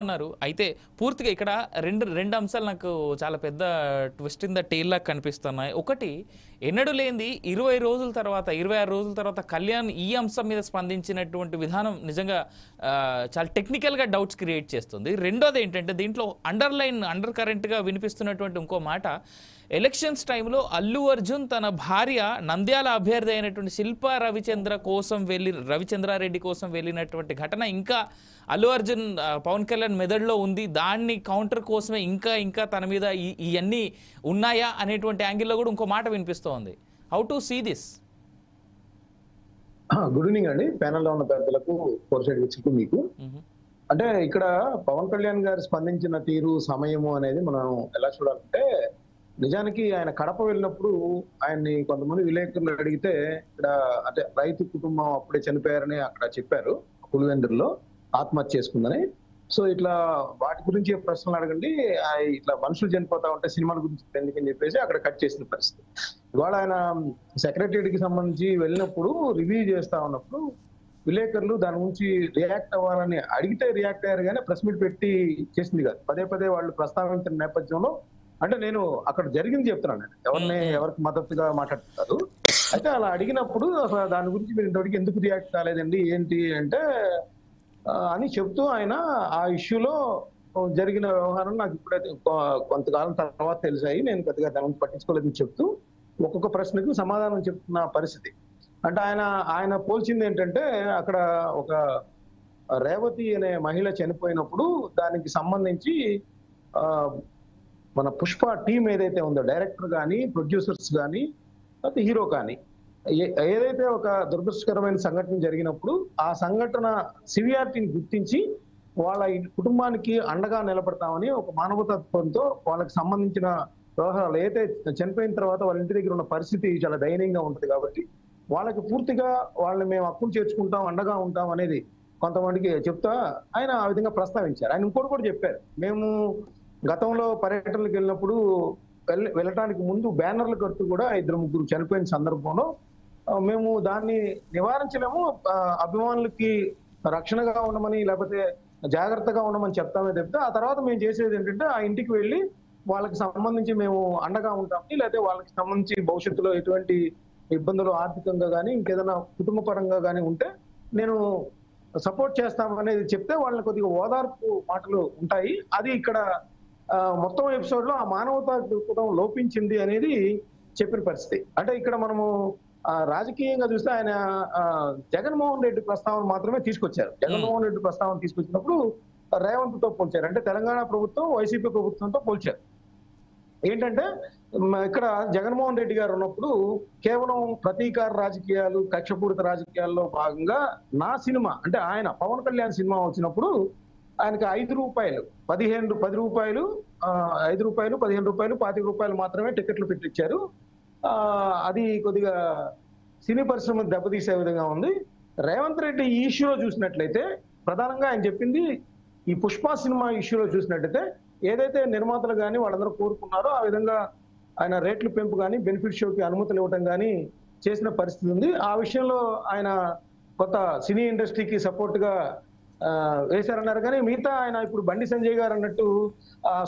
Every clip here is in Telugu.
అన్నారు. అయితే పూర్తిగా ఇక్కడ రెండు అంశాలు నాకు చాలా పెద్ద ట్విస్ట్ ఇన్ ద టేల్ లాగా కనిపిస్తున్నాయి. ఒకటి ఎన్నడూ లేనిది 20 రోజుల తర్వాత, 26 రోజుల తర్వాత కళ్యాణ్ ఈ అంశం మీద స్పందించినటువంటి విధానం నిజంగా చాలా టెక్నికల్‌గా డౌట్స్ క్రియేట్ చేస్తుంది. రెండోది ఏంటంటే దీంట్లో అండర్ కరెంట్‌గా వినిపిస్తున్నటువంటి ఇంకో మాట, ఎలక్షన్స్ టైంలో అల్లు అర్జున్ తన భార్య నంద్యాల అభ్యర్థి అయినటువంటి శిల్పా రవిచంద్రారెడ్డి కోసం వెళ్ళినటువంటి ఘటన ఇంకా అల్లు అర్జున్ పవన్ కళ్యాణ్ మెదడులో ఉంది. దాన్ని కౌంటర్ కోసమే ఇంకా తన మీద ఇవన్నీ ఉన్నాయా అనేటువంటి యాంగిల్లో కూడా ఇంకో మాట వినిపిస్తోంది. How to see this? Good evening అండి. ప్యానెల్లో ఉన్న పెద్దలకు, కోర్సైడ్ వీక్షకు మీకు. అంటే ఇక్కడ పవన్ కళ్యాణ్ గారు స్పందించిన తీరు, సమయము అనేది మనం ఎలా చూడాలంటే, నిజానికి ఆయన కడప వెళ్ళినప్పుడు ఆయన్ని కొంతమంది విలేకరులు అడిగితే, ఇక్కడ అంటే రైతు కుటుంబం అప్పుడే చనిపోయారని అక్కడ చెప్పారు. పులివెందుల్లో ఆత్మహత్య చేసుకుందని. సో ఇట్లా వాటి గురించి ప్రశ్నలు అడగండి, ఇట్లా మనుషులు చనిపోతా ఉంటే సినిమాల గురించి ఎందుకని చెప్పేసి అక్కడ కట్ చేసిన పరిస్థితి. ఇవాళ ఆయన సెక్రటరియట్ కి సంబంధించి వెళ్ళినప్పుడు రివ్యూ చేస్తా ఉన్నప్పుడు విలేకరులు దాని గురించి రియాక్ట్ అవ్వాలని అడిగితే రియాక్ట్ అయ్యారు, కానీ ప్రెస్ మీట్ పెట్టి చేసింది కాదు. పదే వాళ్ళు ప్రస్తావించిన నేపథ్యంలో, అంటే నేను అక్కడ జరిగింది చెప్తున్నాను, ఎవరికి మద్దతుగా మాట్లాడుతున్నారు. అయితే అలా అడిగినప్పుడు అసలు దాని గురించి మీరు ఇంతవరకు ఎందుకు రియాక్ట్ కాలేదండి, ఏంటి అంటే అని చెప్తూ ఆయన ఆ ఇష్యూలో జరిగిన వ్యవహారం నాకు ఇప్పుడైతే కొంతకాలం తర్వాత తెలిసాయి, నేను పెద్దగా దాని గురించి పట్టించుకోలేదని చెప్తూ ఒక్కొక్క ప్రశ్నకు సమాధానం చెప్తున్న పరిస్థితి. అంటే ఆయన పోల్చింది ఏంటంటే, అక్కడ ఒక రేవతి అనే మహిళ చనిపోయినప్పుడు దానికి సంబంధించి మన పుష్ప టీం ఏదైతే ఉందో, డైరెక్టర్ కానీ, ప్రొడ్యూసర్స్ కానీ, లేకపోతే హీరో కానీ, ఏదైతే ఒక దురదృష్టకరమైన సంఘటన జరిగినప్పుడు ఆ సంఘటన సివియారిటీని గుర్తించి వాళ్ళ కుటుంబానికి అండగా నిలబడతామని ఒక మానవతత్వంతో వాళ్ళకి సంబంధించిన వ్యవహారాలు ఏదైతే చనిపోయిన తర్వాత వాళ్ళ ఇంటి దగ్గర ఉన్న పరిస్థితి చాలా దయనీయంగా ఉంటుంది కాబట్టి వాళ్ళకి పూర్తిగా వాళ్ళని మేము హక్కును చేర్చుకుంటాం, అండగా ఉంటాం అనేది కొంతమందికి చెప్తా ఆయన ఆ విధంగా ప్రస్తావించారు. ఆయన ఇంకోటి కూడా చెప్పారు, మేము గతంలో పర్యటనలకు వెళ్ళినప్పుడు వెళ్ళటానికి ముందు బ్యానర్లు కడుతూ కూడా 2-3 చనిపోయిన సందర్భంలో మేము దాన్ని నివారించలేము, అభిమానులకి రక్షణగా ఉండమని లేకపోతే జాగ్రత్తగా ఉండమని చెప్తామే తప్పితే, ఆ తర్వాత మేము చేసేది ఏంటంటే ఆ ఇంటికి వెళ్ళి వాళ్ళకి సంబంధించి మేము అండగా ఉంటామని, లేకపోతే వాళ్ళకి సంబంధించి భవిష్యత్తులో ఎటువంటి ఇబ్బందులు ఆర్థికంగా కానీ ఇంకేదైనా కుటుంబ పరంగా కానీ ఉంటే నేను సపోర్ట్ చేస్తామనేది చెప్తే వాళ్ళని కొద్దిగా ఓదార్పు మాటలు ఉంటాయి. అది ఇక్కడ మొత్తం ఎపిసోడ్ లో ఆ మానవతా దృక్పథం లోపించింది అనేది చెప్పిన పరిస్థితి. అంటే ఇక్కడ మనము రాజకీయంగా చూస్తే ఆయన జగన్మోహన్ రెడ్డి ప్రస్తావన మాత్రమే తీసుకొచ్చారు. జగన్మోహన్ రెడ్డి ప్రస్తావన తీసుకొచ్చినప్పుడు రేవంత్ తో పోల్చారు, అంటే తెలంగాణ ప్రభుత్వం వైసీపీ ప్రభుత్వంతో పోల్చారు. ఏంటంటే ఇక్కడ జగన్మోహన్ రెడ్డి గారు ఉన్నప్పుడు కేవలం ప్రతీకార రాజకీయాలు, కక్షపూరిత రాజకీయాల్లో భాగంగా నా సినిమా అంటే ఆయన పవన్ కళ్యాణ్ సినిమా వచ్చినప్పుడు ఆయనకి 5 రూపాయలు, 10 రూపాయలు, 5 రూపాయలు, 15 రూపాయలు, 25 రూపాయలు మాత్రమే టికెట్లు పెట్టించారు. అది కొద్దిగా సినీ పరిశ్రమ దెబ్బతీసే విధంగా ఉంది. రేవంత్ రెడ్డి ఈ ఇష్యూలో చూసినట్లయితే ప్రధానంగా ఆయన చెప్పింది, ఈ పుష్ప సినిమా ఇష్యూలో చూసినట్లయితే ఏదైతే నిర్మాతలు కానీ వాళ్ళందరూ కోరుకున్నారో ఆ విధంగా ఆయన రేట్ల పెంపు కానీ, బెనిఫిట్ షోకి అనుమతులు ఇవ్వటం కానీ చేసిన పరిస్థితి ఉంది. ఆ విషయంలో ఆయన కొత్త సినీ ఇండస్ట్రీకి సపోర్ట్ గా వేశారన్నారు. కానీ మిగతా ఆయన ఇప్పుడు బండి సంజయ్ గారు అన్నట్టు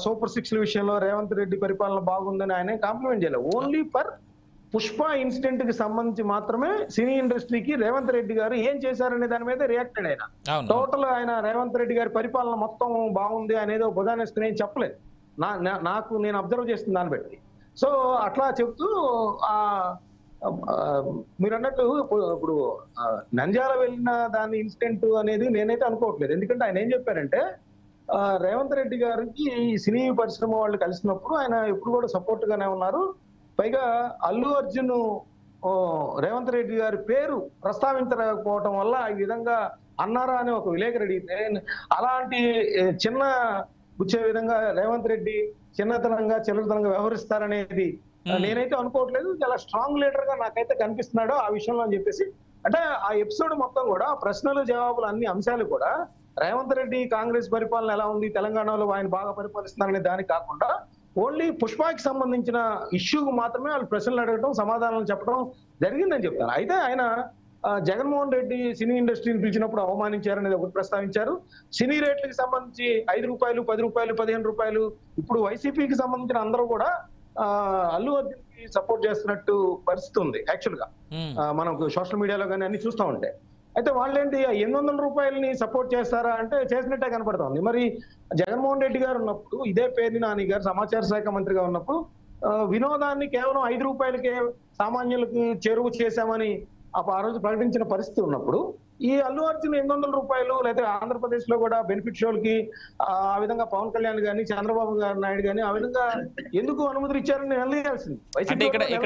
సూపర్ 6 విషయంలో రేవంత్ రెడ్డి పరిపాలన బాగుందని ఆయన కాంప్లిమెంట్ చేయలేదు. ఓన్లీ ఫర్ పుష్ప ఇన్సిడెంట్ కి సంబంధించి మాత్రమే సినీ ఇండస్ట్రీకి రేవంత్ రెడ్డి గారు ఏం చేశారనే దాని మీద రియాక్టెడ్ ఆయన. టోటల్ ఆయన రేవంత్ రెడ్డి గారి పరిపాలన మొత్తం బాగుంది అనేది ఒక బుధానేస్తూ ఏం చెప్పలేదు. నేను అబ్జర్వ్ చేస్తున్న దాన్ని బట్టి. సో అట్లా చెప్తూ మీరు అన్నట్టు ఇప్పుడు నంద్యాల వెళ్ళిన దాని ఇన్సిడెంట్ అనేది నేనైతే అనుకోవట్లేదు. ఎందుకంటే ఆయన ఏం చెప్పారంటే, రేవంత్ రెడ్డి గారికి సినీ పరిశ్రమ వాళ్ళు కలిసినప్పుడు ఆయన ఎప్పుడు కూడా సపోర్ట్ గానే ఉన్నారు. పైగా అల్లు అర్జున్ రేవంత్ రెడ్డి గారి పేరు ప్రస్తావించకపోవటం వల్ల ఈ విధంగా అన్నారా అని ఒక విలేకరు అడిగితే, అలాంటి చిన్న గుచ్చే విధంగా రేవంత్ రెడ్డి చిన్నతనంగా చిల్లరతనంగా వ్యవహరిస్తారనేది నేనైతే అనుకోవట్లేదు. చాలా స్ట్రాంగ్ లీడర్ గా నాకైతే కనిపిస్తున్నాడు ఆ విషయంలో అని చెప్పేసి. అంటే ఆ ఎపిసోడ్ మొత్తం కూడా ప్రశ్నలు జవాబులు అన్ని అంశాలు కూడా రేవంత్ రెడ్డి కాంగ్రెస్ పరిపాలన ఎలా ఉంది, తెలంగాణలో ఆయన బాగా పరిపాలిస్తున్నారనే దానికి కాకుండా ఓన్లీ పుష్పకి సంబంధించిన ఇష్యూకు మాత్రమే వాళ్ళు ప్రశ్నలు అడగడం, సమాధానాలు చెప్పడం జరిగిందని చెప్తాను. అయితే ఆయన జగన్మోహన్ రెడ్డి సినీ ఇండస్ట్రీని పిలిచినప్పుడు అవమానించారనేది ఒకటి ప్రస్తావించారు. సినీ రేట్లకు సంబంధించి 5 రూపాయలు, 10 రూపాయలు, 15 రూపాయలు ఇప్పుడు వైసీపీకి సంబంధించిన అందరూ కూడా అల్లు అర్జున్ కి సపోర్ట్ చేస్తున్నట్టు పరిస్థితి ఉంది యాక్చువల్ గా. మనకు సోషల్ మీడియాలో కానీ అన్ని చూస్తూ ఉంటే. అయితే వాళ్ళేంటి 800 రూపాయలని సపోర్ట్ చేస్తారా అంటే చేసినట్టే కనపడుతోంది. మరి జగన్మోహన్ రెడ్డి గారు ఉన్నప్పుడు, ఇదే పేర్ని నాని గారు సమాచార శాఖ మంత్రిగా ఉన్నప్పుడు వినోదాన్ని కేవలం 5 రూపాయలకే సామాన్యులకు చేరువ చేశామని ఆ రోజు ప్రకటించిన పరిస్థితి ఉన్నప్పుడు ఈ అల్లు అర్జున్ 800 రూపాయలు లేదా ఆంధ్రప్రదేశ్ లో కూడా బెనిఫిట్ షోలకి ఆ విధంగా పవన్ కళ్యాణ్ గాని చంద్రబాబు నాయుడు గాని ఆ విధంగా ఎందుకు అనుమతులు ఇచ్చారని నిలదీయాల్సింది.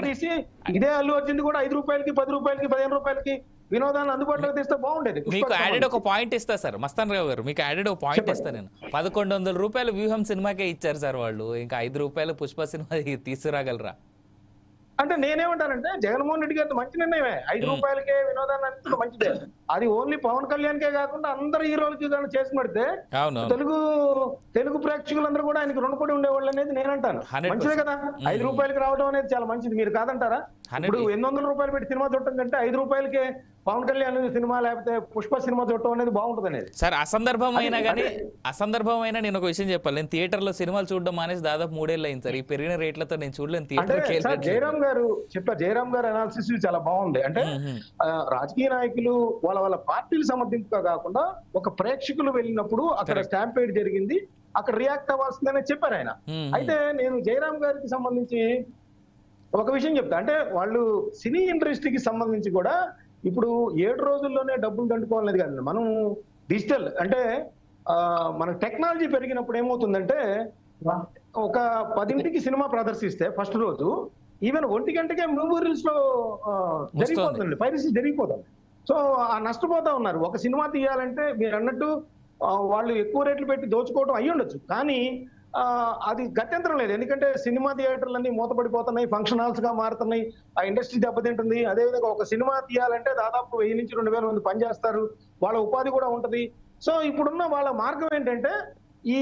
తీసి ఇదే అల్లు అర్జున్ కూడా 5 రూపాయలకి, 10 రూపాయలకి, 15 రూపాయలకి వినోదాన్ని అందుబాటులోకి తెస్తే బాగుండేది. మీకు యాడెడ్ ఒక పాయింట్ ఇస్తా సార్, మస్తాన్ రావు గారు, మీకు యాడెడ్ ఒక పాయింట్ ఇస్తా నేను. 1100 రూపాయలు వ్యూహం సినిమాకే ఇచ్చారు సార్ వాళ్ళు, ఇంకా 5 రూపాయలు పుష్ప సినిమా తీసుకురాగలరా? అంటే నేనేమంటానంటే జగన్మోహన్ రెడ్డి గారి మంచి నిర్ణయమే. 5 రూపాయలకే వినోదాన్ని అంతా మంచిదే. అది ఓన్లీ పవన్ కళ్యాణ్ కే కాకుండా అందరు హీరోలకి చేసి పెడితే తెలుగు ప్రేక్షకులందరూ కూడా ఆయనకి రుణపడి ఉండేవాళ్ళు అనేది నేను అంటాను. మంచిదే కదా 5 రూపాయలకి రావడం అనేది చాలా మంచిది. మీరు కాదంటారా? ఇప్పుడు 800 రూపాయలు పెట్టి సినిమా చూడటం కంటే 5 రూపాయలకే పవన్ కళ్యాణ్ సినిమా లేకపోతే పుష్ప సినిమా చూడటం అనేది బాగుంటుంది అనేది. సార్ అసందర్భమైనా కానీ అసందర్భమైన నేను ఒక విషయం చెప్పాలి. నేను థియేటర్ లో సినిమాలు చూడడం అనేసి దాదాపు 3 ఏళ్ళు అయింది సార్. ఈ పెరిగిన రేట్లతో నేను చూడలేను థియేటర్. జయరామ్ గారు చెప్పారు, జయరామ్ గారు అనాలిసిస్ చాలా బాగుంది. అంటే రాజకీయ నాయకులు వాళ్ళ పార్టీలు సమర్థింపుగా కాకుండా ఒక ప్రేక్షకులు వెళ్ళినప్పుడు అక్కడ స్టాంపేడ్ జరిగింది, అక్కడ రియాక్ట్ అవ్వాల్సిందని చెప్పారు ఆయన. అయితే నేను జయరామ్ గారికి సంబంధించి ఒక విషయం చెప్తా. అంటే వాళ్ళు సినీ ఇండస్ట్రీకి సంబంధించి కూడా ఇప్పుడు 7 రోజుల్లోనే డబ్బులు దండుకోవాలనేది కాదు. మనం డిజిటల్ అంటే మన టెక్నాలజీ పెరిగినప్పుడు ఏమవుతుందంటే ఒక 10ంటికి సినిమా ప్రదర్శిస్తే ఫస్ట్ రోజు ఈవెన్ 1 గంటకే మూవీ రీల్స్ లో జరిగిపోతుంది, పైరసీ జరిగిపోతుంది. సో ఆ నష్టపోతా ఉన్నారు. ఒక సినిమా తీయాలంటే మీరు అన్నట్టు వాళ్ళు ఎక్కువ రేట్లు పెట్టి దోచుకోవడం అయ్యి ఉండొచ్చు, కానీ అది గత్యంతరం లేదు. ఎందుకంటే సినిమా థియేటర్లన్నీ మూతపడిపోతున్నాయి, ఫంక్షన్ హాల్స్ గా మారుతున్నాయి, ఆ ఇండస్ట్రీ దెబ్బతింటుంది. అదేవిధంగా ఒక సినిమా తీయాలంటే దాదాపు 1000 నుంచి 2000 మంది పనిచేస్తారు, వాళ్ళ ఉపాధి కూడా ఉంటది. సో ఇప్పుడున్న వాళ్ళ మార్గం ఏంటంటే ఈ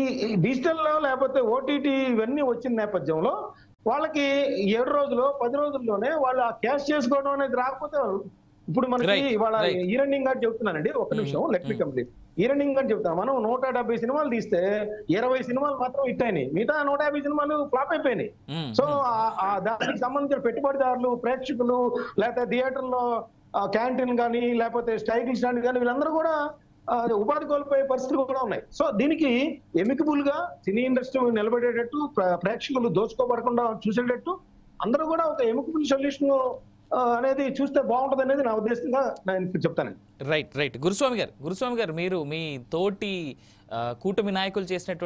డిజిటల్లో లేకపోతే ఓటీటీ ఇవన్నీ వచ్చిన నేపథ్యంలో వాళ్ళకి 7 రోజులు 10 రోజుల్లోనే వాళ్ళు ఆ క్యాష్ చేసుకోవడం అనేది రాకపోతే ఇప్పుడు మనకి ఇవాళ ఈ రన్నింగ్ గారు చెప్తున్నానండి, ఒక నిమిషం లెట్ మీ కంప్లీట్. ఈ రన్నింగ్ అని చెప్తాను, మనం 170 సినిమాలు తీస్తే 20 సినిమాలు మాత్రం హిట్ అయినాయి, మిగతా 150 సినిమాలు ఫ్లాప్ అయిపోయినాయి. సో దానికి సంబంధించిన పెట్టుబడిదారులు, ప్రేక్షకులు, లేకపోతే థియేటర్లో క్యాంటీన్ కానీ లేకపోతే స్టైకిల్ స్టాండ్ కానీ వీళ్ళందరూ కూడా ఉపాధి కోల్పోయే పరిస్థితులు కూడా ఉన్నాయి. సో దీనికి ఎమికబుల్ గా సినీ ఇండస్ట్రీ నిలబడేటట్టు, ప్రేక్షకులు దోచుకోబడకుండా చూసేటట్టు అందరూ కూడా ఒక ఎమికబుల్ సొల్యూషన్ అనేది చూస్తే బాగుంటుంది అనేది నా ఉద్దేశంగా నేను చెప్తానండి. రైట్. గురుస్వామి గారు మీరు మీ తోటి కూటమి నాయకులు చేసినటువంటి